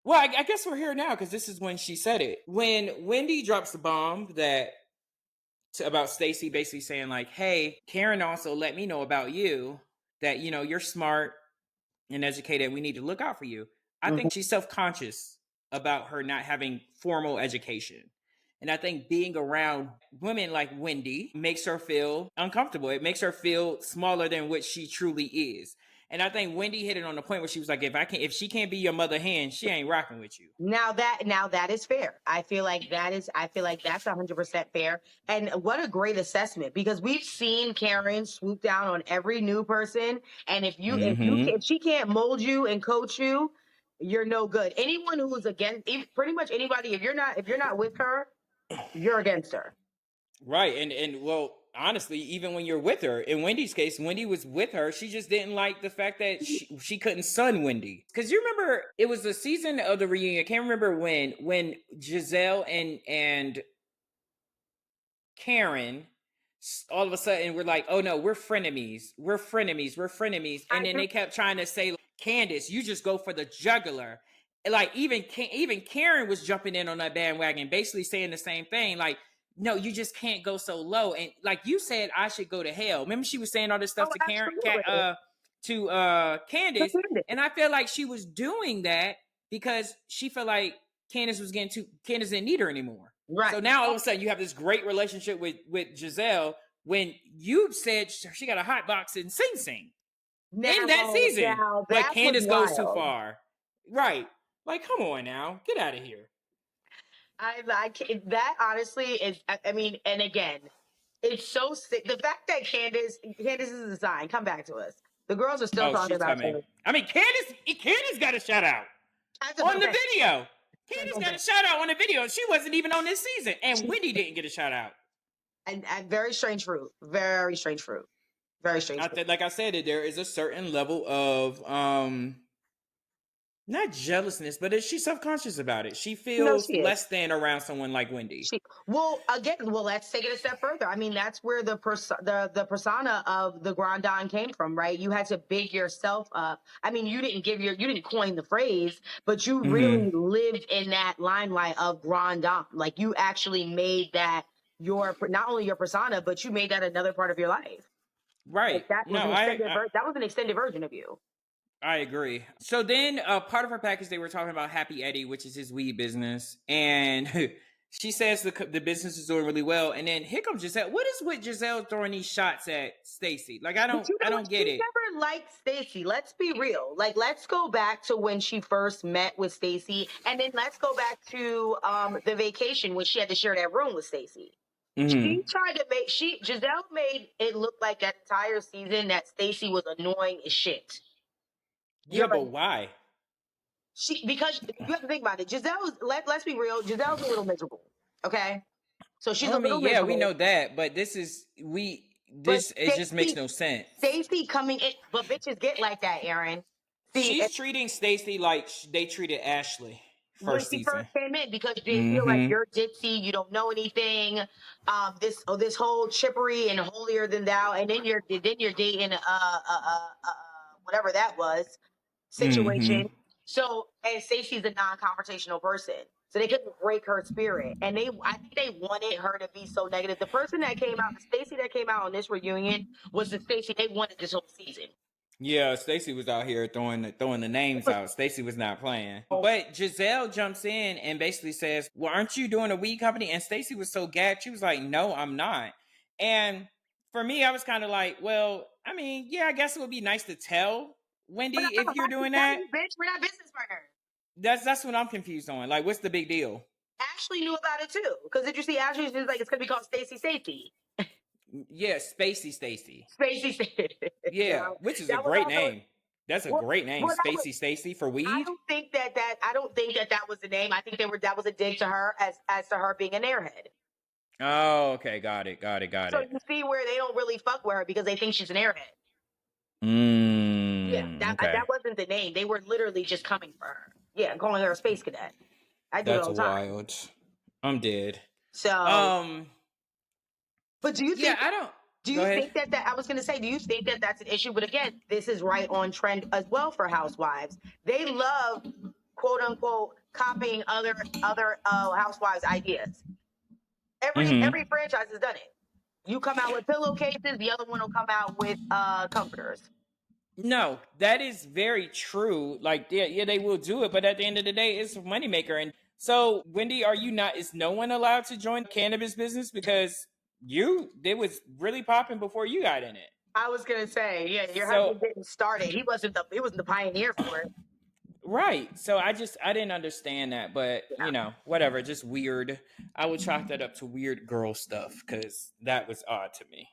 Well, I guess we're here now because this is when she said it. When Wendy drops the bomb about Stacy basically saying like, "Hey, Karen also let me know about you that you're smart and educated. We need to look out for you." I Mhm. think she's self-conscious about her not having formal education. And I think being around women like Wendy makes her feel uncomfortable. It makes her feel smaller than what she truly is. And I think Wendy hit it on the point where she was like, if she can't be your mother hen, she ain't rocking with you. Now that is fair. I feel like that's 100% fair. And what a great assessment, because we've seen Karen swoop down on every new person. And Mm-hmm. if she can't mold you and coach you, you're no good. Anyone who is against, pretty much anybody, if you're not with her, you're against her. Right. And well, honestly, even when you're with her, in Wendy's case, Wendy was with her. She just didn't like the fact that she couldn't son Wendy. Because you remember it was the season of the reunion. I can't remember when Giselle and Karen all of a sudden we're like, oh no, we're frenemies. We're frenemies. We're frenemies. I And then do. they kept trying to say, Candace, you just go for the jugular. Like even Karen was jumping in on that bandwagon, basically saying the same thing. Like, no, you just can't go so low. And like you said, I should go to hell. Remember, she was saying all this stuff Oh, to absolutely. Candace, and I feel like she was doing that because she felt like Candace didn't need her anymore. So Right. now all of a sudden you have this great relationship with Giselle when you said she got a hot box in Sing Sing in that season, Now but that was Candace goes too wild. far. Right. Like, come on now. Get out of here. I can't, that honestly is, I mean, and again, it's so sick. The fact that Candace is a sign. Come back to us. The girls are still Oh, talking she's about coming. her. I mean, Candace got a shout out on the Okay. video. Candace got a shout out on the video. She wasn't even on this season. And Wendy didn't get a shout out. And very strange fruit. Very strange fruit. Very strange I fruit. think, like I said, that there is a certain level of not jealousness, but she's self-conscious about it. She No, feels she is. less than around someone like Wendy. She well again. Well, let's take it a step further. I mean, that's where the persona of the Grand Don came from, right? You had to big yourself up. I mean, you didn't coin the phrase, but you Mm-hmm. really lived in that limelight of Grand Don. Like you actually made that your not only your persona, but you made that another part of your life. Like Right. that was No, that was an extended version of you. I agree. So then, part of her package, they were talking about Happy Eddie, which is his weed business, and she says the business is doing really well. And then here comes Giselle. What is with Giselle throwing these shots at Stacy? Like, I But don't you I know what? don't get She it. never liked Stacy. Let's be real. Like, let's go back to when she first met with Stacy, and then let's go back to the vacation when she had to share that room with Stacy. Mm-hmm. She tried to make Giselle made it look like that entire season that Stacy was annoying as shit. Yeah, You're but like why? because you have to think about it. Let's be real. Giselle's a little miserable. Okay, so she's I a little mean, yeah, we miserable. know that, but But this it just makes no sense. Stacy coming in, but bitches get like that, Aaron. See, She's treating Stacy like they treated Ashley when first she first season. came in because they feel like Mm-hmm. you're ditzy, you don't know anything. This whole chippery and holier than thou, and then you're dating whatever that was situation. Mm-hmm. So and Stacey's a non-confrontational person, so they couldn't break her spirit, and I think they wanted her to be so negative. The person that came out, the Stacey that came out on this reunion, was the Stacey they wanted this whole season. Yeah, Stacy was out here throwing the names out. Stacy was not playing. Oh, But Giselle jumps in and basically says, "Well, aren't you doing a weed company?" And Stacy was so gagged. She was like, "No, I'm not." And for me, I was kind of like, "Well, I mean, yeah, I guess it would be nice to tell but Wendy I'm if you're about to doing tell that." you, bitch, we're not business partners. That's what I'm confused on. Like, what's the big deal? Ashley knew about it too. Because did you see Ashley? She's like, it's gonna be called Stacy Safety. Yeah, Spacey Stacy. Spacey Safety. Yeah, Girl, which is a that was great also name. That's a well, great name, well, that was. Spacey Stacy for I weed. don't think I don't think that was the name. I think that was a dig to her as to her being an airhead. Oh, okay, got it, got it, got So it. you see where they don't really fuck with her because they think she's an airhead. Yeah, Okay. that wasn't the name. They were literally just coming for her. Yeah, calling her a space cadet. I do it That's all the time. wild. I'm dead. So, Um, but do you yeah, think I don't. Do Go you ahead. think that I was going to say, do you think that that's an issue? But again, this is right on trend as well for housewives. They love quote unquote copying other housewives' ideas. Mm-hmm. Every franchise has done it. You come out with pillowcases, the other one will come out with comforters. No, that is very true. Like, yeah, they will do it, but at the end of the day, it's a moneymaker. And so, Wendy, are you not? Is no one allowed to join the cannabis business because it was really popping before you got in it? I was gonna say, yeah, your So, husband didn't start it. He wasn't the pioneer for it. right. So I didn't understand that, but Yeah. whatever. Just weird. I would chalk that up to weird girl stuff because that was odd to me.